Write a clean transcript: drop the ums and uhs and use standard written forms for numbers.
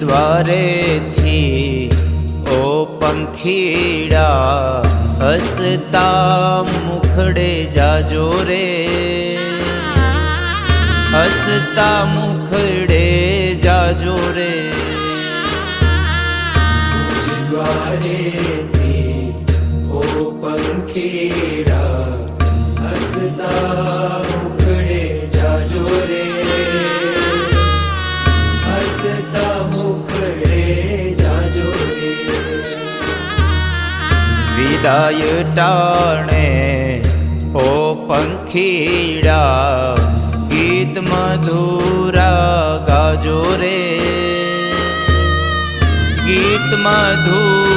દ્વારેથી ઓ પંખીડા હસતા મુખડે જાજો રે, હસતા મુખડે જાજો રે. દ્વારેથી ઓ પંખીડા હસતા મુખડે જાજો રે, હસતા મુખડે જાજો રે. વિદાય ટાણે ઓ પંખીડા ગીત મધુરા ગાજો રે, ગીત મધુરા